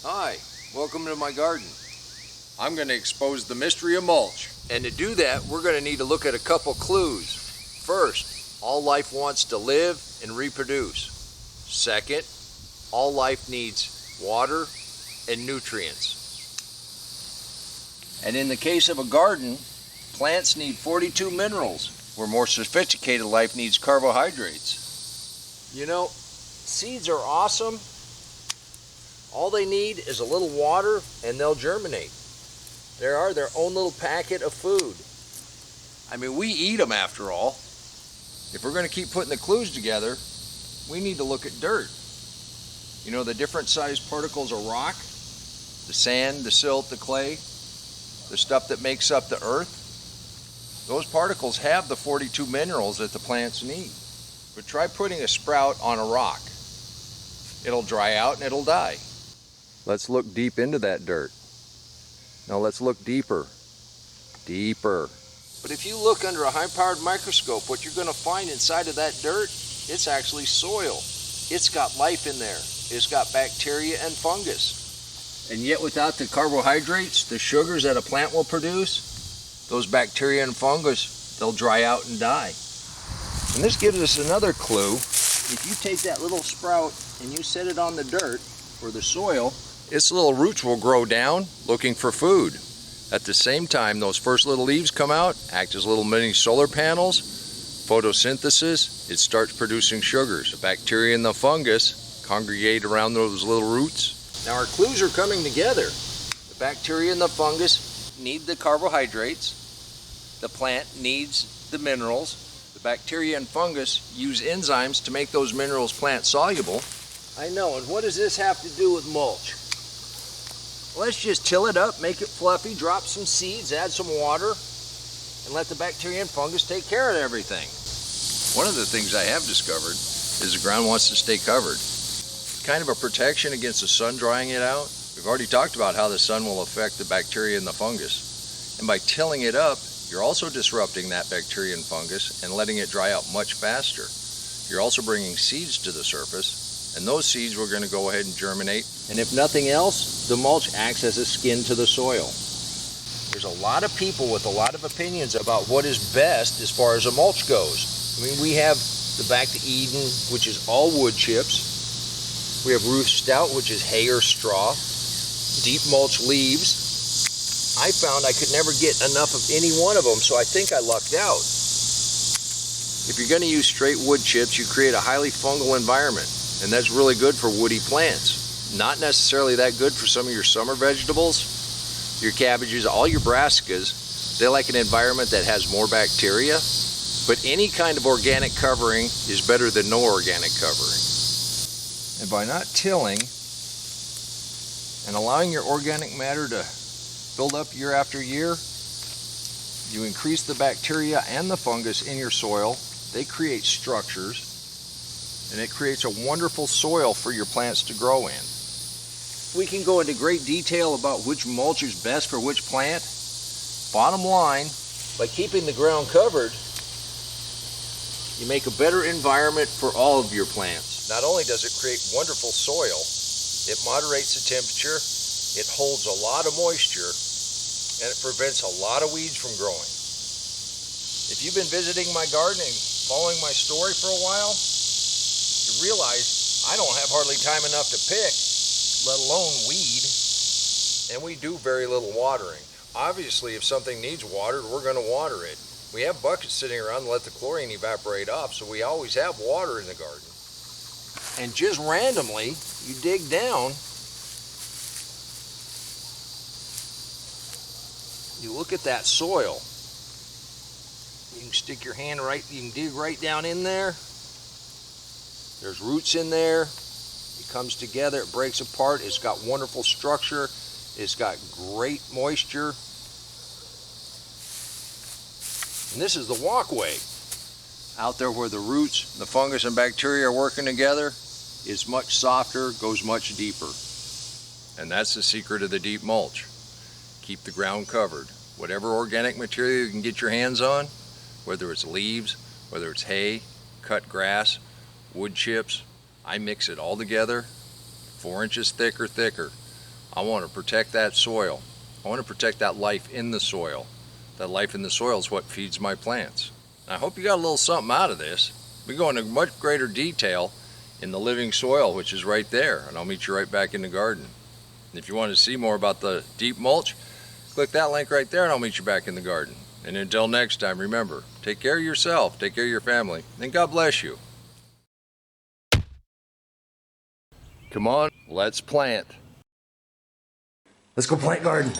Hi, welcome to my garden. I'm going to expose the mystery of mulch. And to do that, we're going to need to look at a couple clues. First, all life wants to live and reproduce. Second, all life needs water and nutrients. And in the case of a garden, plants need 42 minerals, where more sophisticated life needs carbohydrates. You know, seeds are awesome. All they need is a little water and they'll germinate. They are their own little packet of food. I mean, we eat them after all. If we're going to keep putting the clues together, we need to look at dirt. You know, the different sized particles of rock, the sand, the silt, the clay, the stuff that makes up the earth, those particles have the 42 minerals that the plants need. But try putting a sprout on a rock. It'll dry out and it'll die. Let's look deep into that dirt. Now let's look deeper. Deeper. But if you look under a high-powered microscope, what you're going to find inside of that dirt, it's actually soil. It's got life in there. It's got bacteria and fungus. And yet without the carbohydrates, the sugars that a plant will produce, those bacteria and fungus, they'll dry out and die. And this gives us another clue. If you take that little sprout and you set it on the dirt or the soil, its little roots will grow down looking for food. At the same time, those first little leaves come out, act as little mini solar panels, photosynthesis, it starts producing sugars. The bacteria and the fungus congregate around those little roots. Now our clues are coming together. The bacteria and the fungus need the carbohydrates. The plant needs the minerals. The bacteria and fungus use enzymes to make those minerals plant soluble. I know, and what does this have to do with mulch? Let's just till it up, make it fluffy, drop some seeds, add some water, and let the bacteria and fungus take care of everything. One of the things I have discovered is the ground wants to stay covered. Kind of a protection against the sun drying it out. We've already talked about how the sun will affect the bacteria and the fungus. And by tilling it up, you're also disrupting that bacteria and fungus and letting it dry out much faster. You're also bringing seeds to the surface, and those seeds we're going to go ahead and germinate. And if nothing else, the mulch acts as a skin to the soil. There's a lot of people with a lot of opinions about what is best as far as a mulch goes. I mean, we have the Back to Eden, which is all wood chips. We have Roof Stout, which is hay or straw. Deep mulch leaves. I found I could never get enough of any one of them, so I think I lucked out. If you're going to use straight wood chips, you create a highly fungal environment. And that's really good for woody plants. Not necessarily that good for some of your summer vegetables, your cabbages, all your brassicas. They like an environment that has more bacteria, but any kind of organic covering is better than no organic covering. And by not tilling and allowing your organic matter to build up year after year, you increase the bacteria and the fungus in your soil. They create structures, and it creates a wonderful soil for your plants to grow in. We can go into great detail about which mulch is best for which plant. Bottom line, by keeping the ground covered, you make a better environment for all of your plants. Not only does it create wonderful soil, it moderates the temperature, it holds a lot of moisture, and it prevents a lot of weeds from growing. If you've been visiting my garden and following my story for a while, you realize I don't have hardly time enough to pick, let alone weed, and we do very little watering. Obviously, if something needs watered, we're going to water it. We have buckets sitting around to let the chlorine evaporate off, so we always have water in the garden. And just randomly, you dig down, you look at that soil. You can stick your hand right, you can dig right down in there. There's roots in there. It comes together, it breaks apart. It's got wonderful structure. It's got great moisture. And this is the walkway. Out there where the roots, the fungus and bacteria are working together, is much softer, goes much deeper. And that's the secret of the deep mulch. Keep the ground covered. Whatever organic material you can get your hands on, whether it's leaves, whether it's hay, cut grass, wood chips, I mix it all together, 4 inches thick or thicker. I want to protect that soil. I want to protect that life in the soil. That life in the soil is what feeds my plants. I hope you got a little something out of this. We go into much greater detail in the living soil, which is right there, and I'll meet you right back in the garden. And if you want to see more about the deep mulch, click that link right there and I'll meet you back in the garden. And until next time, remember, take care of yourself, take care of your family, and God bless you. Come on, let's plant. Let's go plant garden.